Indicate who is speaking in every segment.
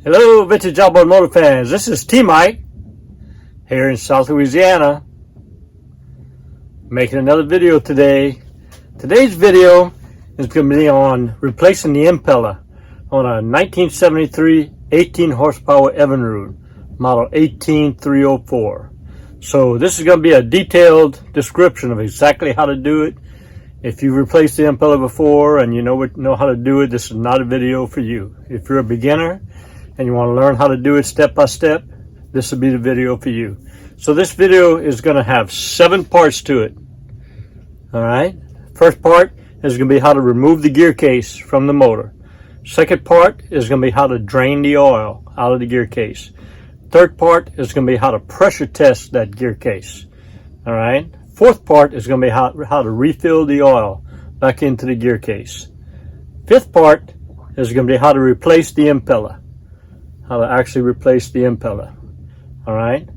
Speaker 1: Hello, Vintage Outboard Motor fans. This is T-Mike here in South Louisiana, making another video today. Today's video is going to be on replacing the impeller on a 1973 18 horsepower Evinrude, model 18304. So this is going to be a detailed description of exactly how to do it. If you've replaced the impeller before and you know how to do it, this is not a video for you. If you're a beginner and you want to learn how to do it step by step, this will be the video for you. So this video is going to have 7 parts to it. Alright, first part is going to be how to remove the gear case from the motor. Second part is going to be how to drain the oil out of the gear case. Third part is going to be how to pressure test that gear case. Alright, fourth part is going to be how to refill the oil back into the gear case. Fifth part is going to be how to replace the impeller. How to actually replace the impeller. Alright.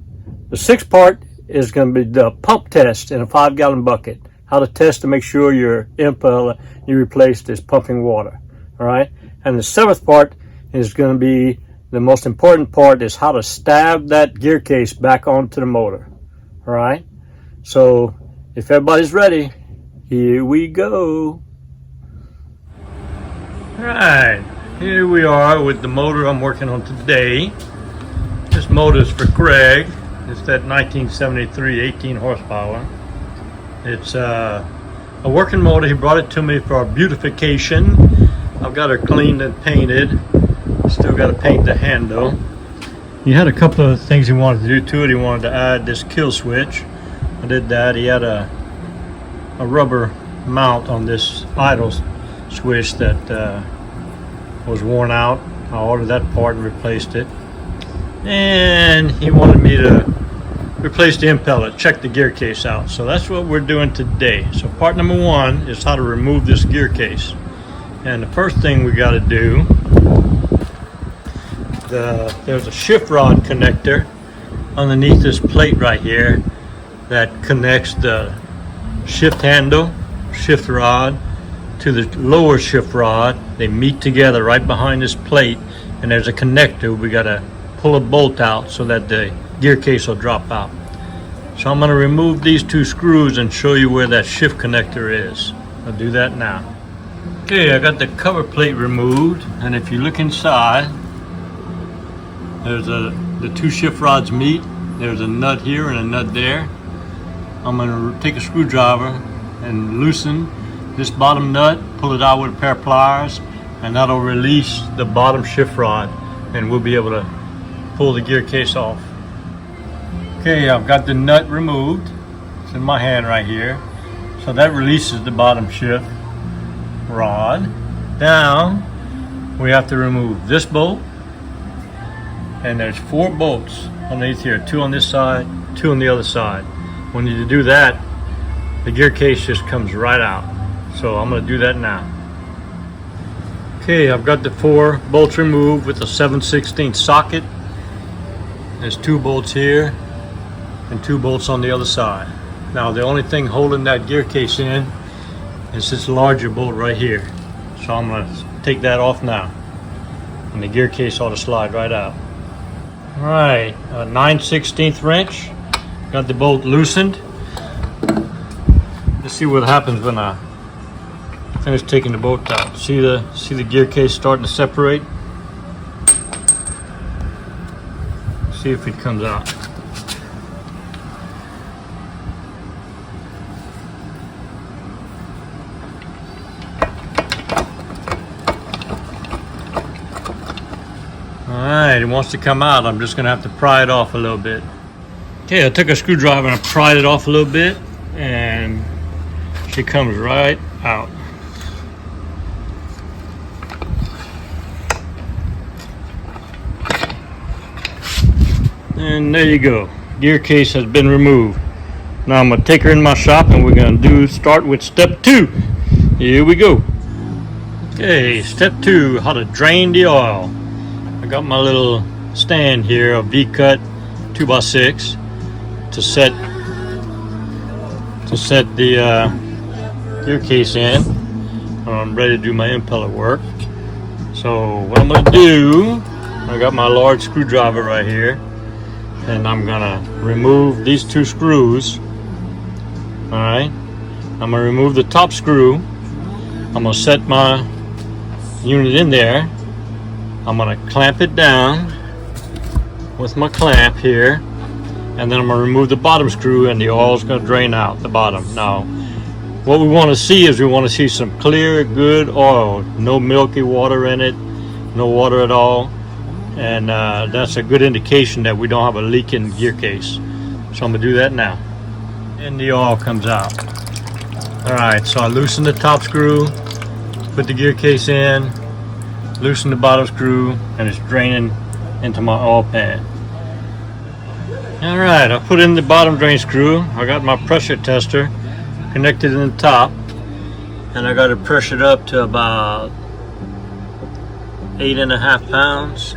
Speaker 1: The sixth part is going to be the pump test in a 5-gallon bucket. How to test to make sure your impeller you replaced is pumping water. Alright. And the seventh part is going to be the most important part, is how to stab that gear case back onto the motor. Alright. So if everybody's ready, here we go. Alright. Here we are with the motor I'm working on today. This motor is for Greg. It's that 1973 18 horsepower. It's a working motor. He brought it to me for beautification. I've got her cleaned and painted. Still got to paint the handle. He had a couple of things he wanted to do to it. He wanted to add this kill switch. I did that. He had a rubber mount on this idle switch that was worn out. I ordered that part and replaced it. And he wanted me to replace the impeller, check the gear case out. So that's what we're doing today. So part number 1 is how to remove this gear case. And the first thing we got to do, there's a shift rod connector underneath this plate right here that connects the shift handle, shift rod, to the lower shift rod. They meet together right behind this plate, and there's a connector. We got to pull a bolt out so that the gear case will drop out. So I'm going to remove these 2 screws and show you where that shift connector is. I'll do that now. Okay, I got the cover plate removed, and if you look inside, there's the 2 shift rods meet. There's a nut here and a nut there. I'm going to take a screwdriver and loosen this bottom nut, pull it out with a pair of pliers, and that'll release the bottom shift rod, and we'll be able to pull the gear case off. Okay, I've got the nut removed. It's in my hand right here. So that releases the bottom shift rod. Now we have to remove this bolt, and there's 4 bolts underneath here, 2 on this side, 2 on the other side. When you do that, the gear case just comes right out. So I'm going to do that now. Okay, I've got the 4 bolts removed with a 7/16 socket. There's 2 bolts here and 2 bolts on the other side. Now the only thing holding that gear case in is this larger bolt right here. So I'm going to take that off now, and the gear case ought to slide right out. Alright, a 9/16 wrench. Got the bolt loosened. Let's see what happens when I finish taking the bolt out. See the gear case starting to separate? See if it comes out. Alright, it wants to come out. I'm just going to have to pry it off a little bit. Okay, I took a screwdriver and I pried it off a little bit, and she comes right out. And there you go. Gear case has been removed. Now I'm going to take her in my shop, and we're going to start with step 2. Here we go. Okay, step 2, how to drain the oil. I got my little stand here, a V-cut 2x6 to set the gear case in. I'm ready to do my impeller work. So what I'm going to do I got my large screwdriver right here, and I'm gonna remove these two screws. All right, I'm gonna remove the top screw. I'm gonna set my unit in there. I'm gonna clamp it down with my clamp here, and then I'm gonna remove the bottom screw, and the oil's gonna drain out the bottom. Now, what we want to see is we want to see some clear, good oil, no milky water in it, no water at all, and that's a good indication that we don't have a leak in gear case. So I'm gonna do that now, and the oil comes out. All right, so I loosen the top screw, put the gear case in, loosen the bottom screw, and it's draining into my oil pan. All right, I put in the bottom drain screw. I got my pressure tester connected in the top, and I got it pressured up to about 8.5 pounds,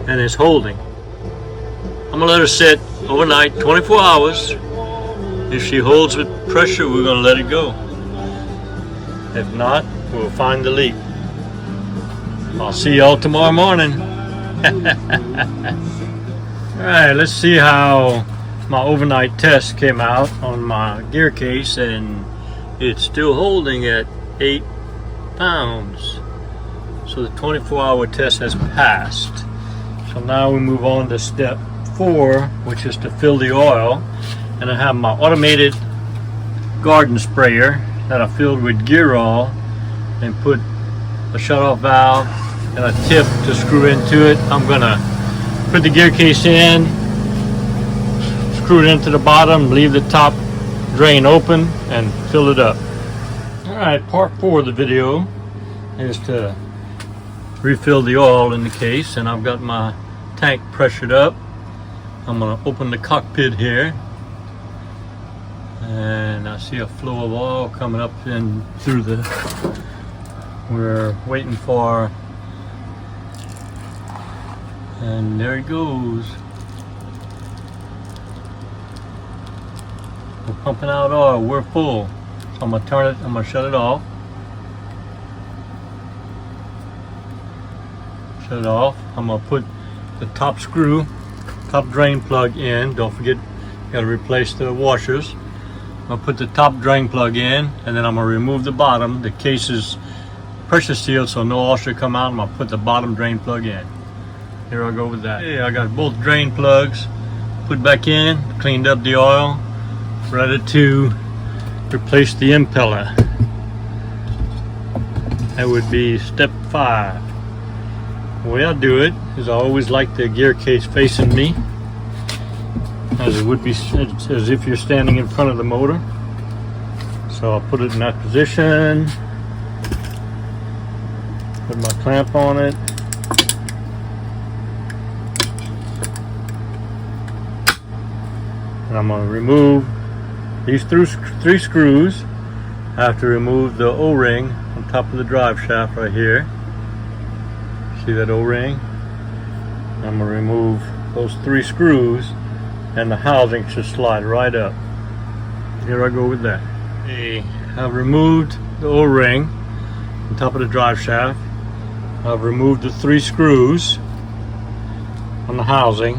Speaker 1: and it's holding. I'm gonna let her sit overnight, 24 hours. If she holds with pressure, we're gonna let it go. If not, we'll find the leak. I'll see y'all tomorrow morning. All right, let's see how my overnight test came out on my gear case, and it's still holding at 8 pounds. So the 24-hour test has passed. So now we move on to step 4, which is to fill the oil. And I have my automated garden sprayer that I filled with gear oil and put a shut-off valve and a tip to screw into it. I'm gonna put the gear case in, screw it into the bottom, leave the top drain open, and fill it up. Alright, part 4 of the video is to refill the oil in the case, and I've got my tank pressured up. I'm going to open the cockpit here, and I see a flow of oil coming up in through the, we're waiting for, and there it goes. We're pumping out oil, we're full. So I'm gonna turn it, I'm gonna shut it off. Shut it off. I'm gonna put the top screw, top drain plug in. Don't forget, you gotta replace the washers. I'm gonna put the top drain plug in, and then I'm gonna remove the bottom. The case is pressure sealed, so no oil should come out. I'm gonna put the bottom drain plug in. Here I go with that. Yeah, I got both drain plugs put back in, cleaned up the oil, ready to replace the impeller. That would be step 5. The way I do it is I always like the gear case facing me, as it would be as if you're standing in front of the motor. So I'll put it in that position, put my clamp on it, and I'm going to remove these 3 screws. I have to remove the O-ring on top of the drive shaft right here. See that O-ring? I'm going to remove those 3 screws, and the housing should slide right up. Here I go with that. Okay, I've removed the O-ring on top of the drive shaft. I've removed the 3 screws on the housing.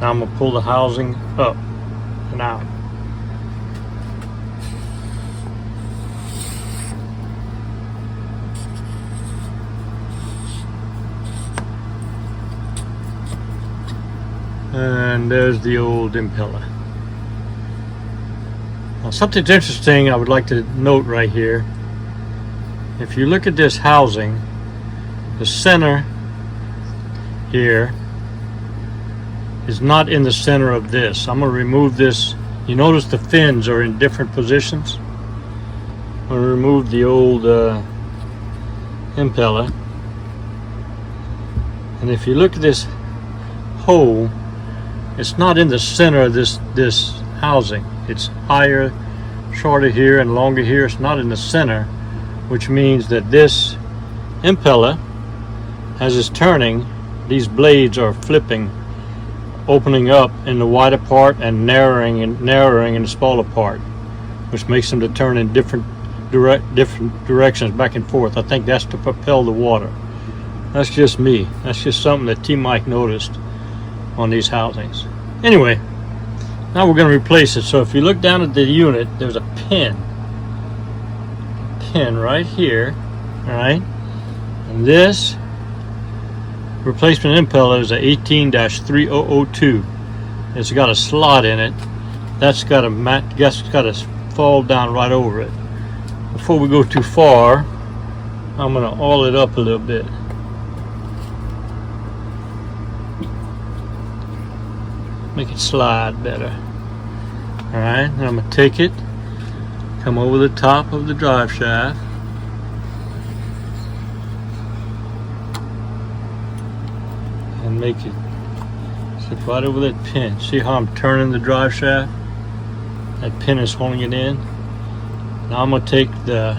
Speaker 1: Now I'm going to pull the housing up and out. And there's the old impeller. Now, something's interesting I would like to note right here. If you look at this housing, the center here is not in the center of this. I'm going to remove this. You notice the fins are in different positions. I'm going to remove the old impeller. And if you look at this hole, it's not in the center of this housing. It's higher, shorter here, and longer here. It's not in the center, which means that this impeller, as it's turning, these blades are flipping, opening up in the wider part and narrowing in the smaller part, which makes them to turn in different directions back and forth. I think that's to propel the water. That's just me. That's just something that T-Mike noticed on these housings. Anyway, now we're going to replace it. So if you look down at the unit, there's a pin right here. All right, and this replacement impeller is a 18-3002. It's got a slot in it. That's got to fall down right over it. Before we go too far, I'm going to oil it up a little bit. Make it slide better. All right, and I'm going to take it, come over the top of the drive shaft, and make it sit right over that pin. See how I'm turning the drive shaft? That pin is holding it in. Now I'm going to take the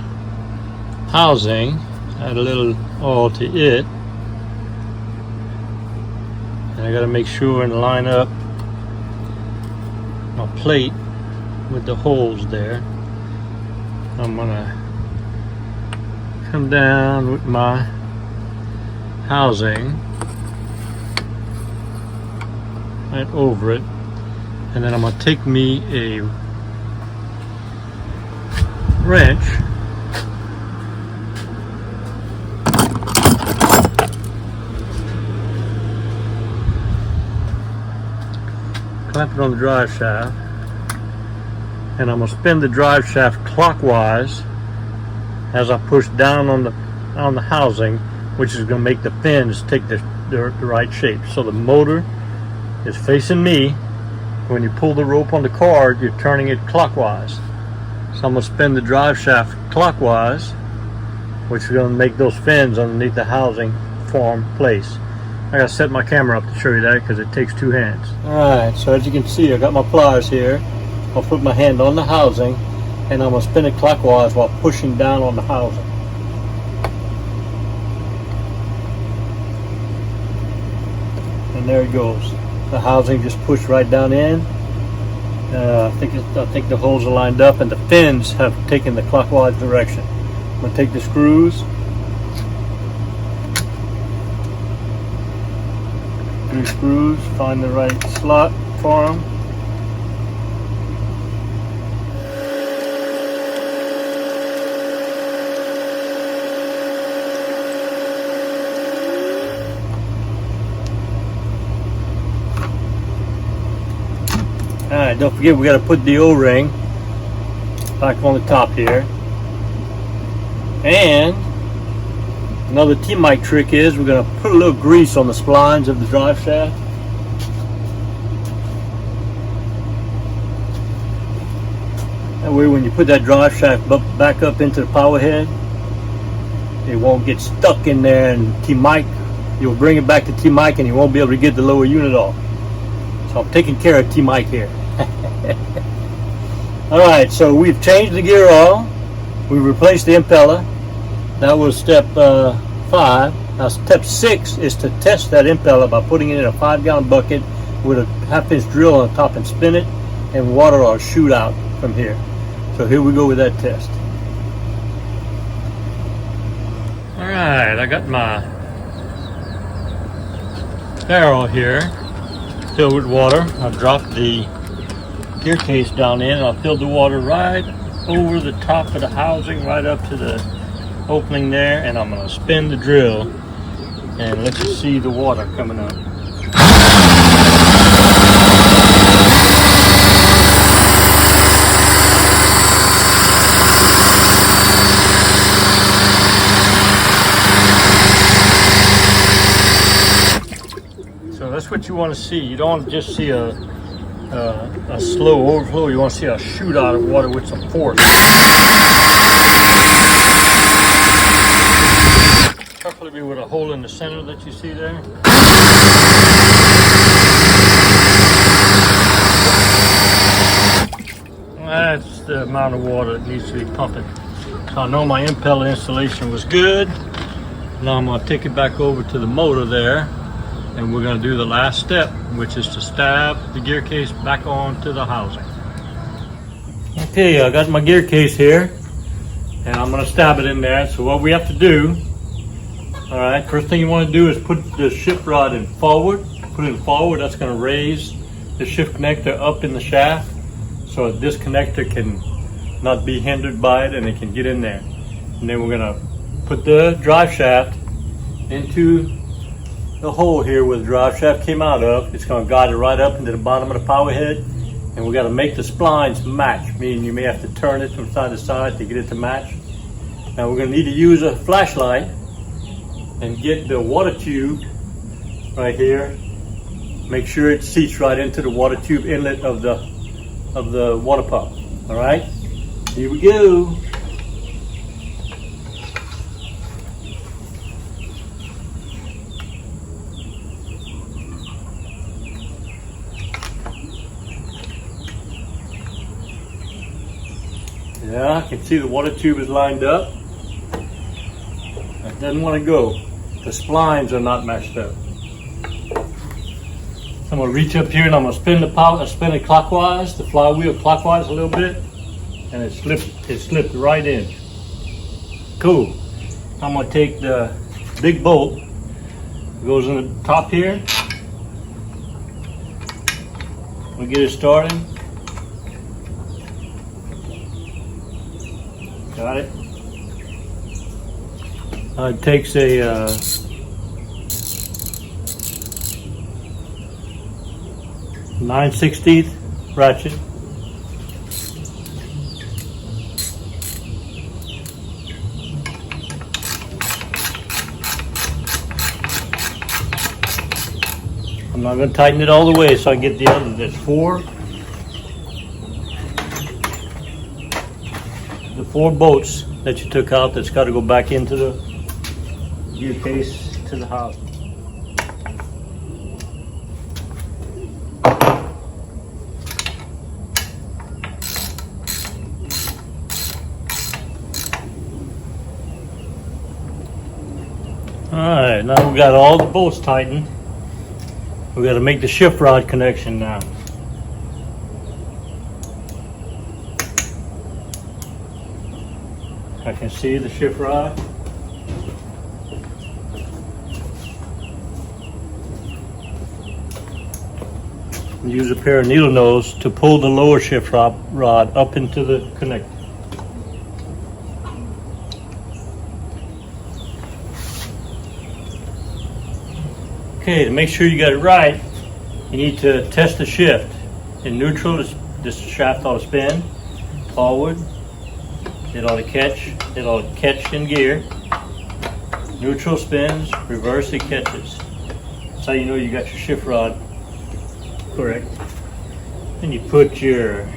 Speaker 1: housing, add a little oil to it, and I got to make sure and line up my plate with the holes there. I'm going to come down with my housing right over it, and then I'm going to take me a wrench clamp it on the drive shaft, and I'm going to spin the drive shaft clockwise as I push down on the housing, which is going to make the fins take the right shape. So the motor is facing me. When you pull the rope on the cord, you're turning it clockwise. So I'm going to spin the drive shaft clockwise, which is going to make those fins underneath the housing form place. I got to set my camera up to show you that because it takes two hands. Alright, so as you can see, I got my pliers here. I'll put my hand on the housing, and I'm going to spin it clockwise while pushing down on the housing. And there it goes. The housing just pushed right down in. I think the holes are lined up, and the fins have taken the clockwise direction. I'm going to take the screws, find the right slot for them. Alright, don't forget we got to put the O-ring back on the top here. And another T-Mike trick is we're going to put a little grease on the splines of the drive shaft. That way when you put that drive shaft back up into the power head, it won't get stuck in there, and T-Mike, you'll bring it back to T-Mike and you won't be able to get the lower unit off. So I'm taking care of T-Mike here. Alright, so we've changed the gear oil. We replaced the impeller. That was step 5. Now step 6 is to test that impeller by putting it in a 5-gallon bucket with a 1/2-inch drill on the top and spin it, and water will shoot out from here. So here we go with that test. Alright, I got my barrel here filled with water. I've dropped the gear case down in, and I'll fill the water right over the top of the housing, right up to the opening there, and I'm going to spin the drill and let you see the water coming up. So that's what you want to see. You don't want to just see a slow overflow. You want to see a shoot out of water with some force. Preferably with a hole in the center that you see there. That's the amount of water that needs to be pumping. So I know my impeller installation was good. Now I'm going to take it back over to the motor there, and we're going to do the last step, which is to stab the gear case back onto the housing. Okay, I got my gear case here, and I'm going to stab it in there. So what we have to do All right, first thing you want to do is put the shift rod in forward. Put it in forward, that's going to raise the shift connector up in the shaft so this connector can not be hindered by it and it can get in there. And then we're going to put the drive shaft into the hole here where the drive shaft came out of. It's going to guide it right up into the bottom of the power head, and we got to make the splines match, meaning you may have to turn it from side to side to get it to match. Now we're going to need to use a flashlight and get the water tube right here. Make sure it seats right into the water tube inlet of the water pump. All right, here we go. Yeah, I can see the water tube is lined up. It doesn't want to go. The splines are not matched up. I'm going to reach up here and I'm going to spin it clockwise, the flywheel clockwise a little bit, and it slipped right in. Cool. I'm going to take the big bolt that goes in the top here. We'll get it started. Got it. It takes a 9/16 ratchet. I'm not going to tighten it all the way so I get the other. There's four bolts that you took out that's got to go back into the gear case to the housing. Alright, now we got all the bolts tightened. We got to make the shift rod connection now. I can see the shift rod. Use a pair of needle nose to pull the lower shift rod up into the connector. Okay, to make sure you got it right, you need to test the shift. In neutral, this shaft ought to spin forward. It ought to catch in gear. Neutral spins, reverse it catches. That's how you know you got your shift rod correct. Then you put your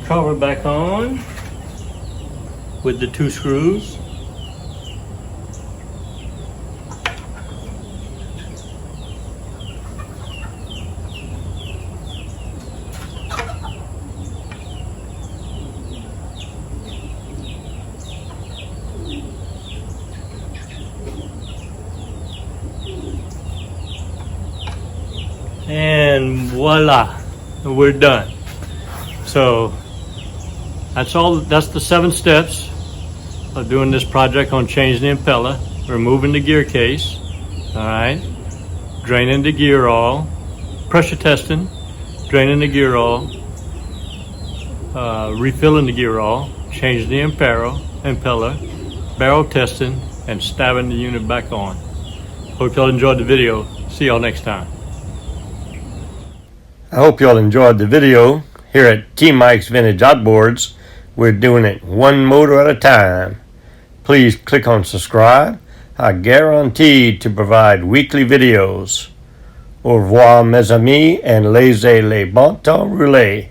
Speaker 1: cover back on with the two screws. And voila, we're done. So that's all. That's the 7 steps of doing this project on changing the impeller. Removing the gear case, all right, draining the gear oil, pressure testing, draining the gear oil, refilling the gear oil, changing the impeller, barrel testing, and stabbing the unit back on. Hope y'all enjoyed the video. See y'all next time.
Speaker 2: I hope you all enjoyed the video. Here at T Mike's Vintage Outboards, we're doing it one motor at a time. Please click on subscribe. I guarantee to provide weekly videos. Au revoir mes amis, and laissez les bon temps rouler.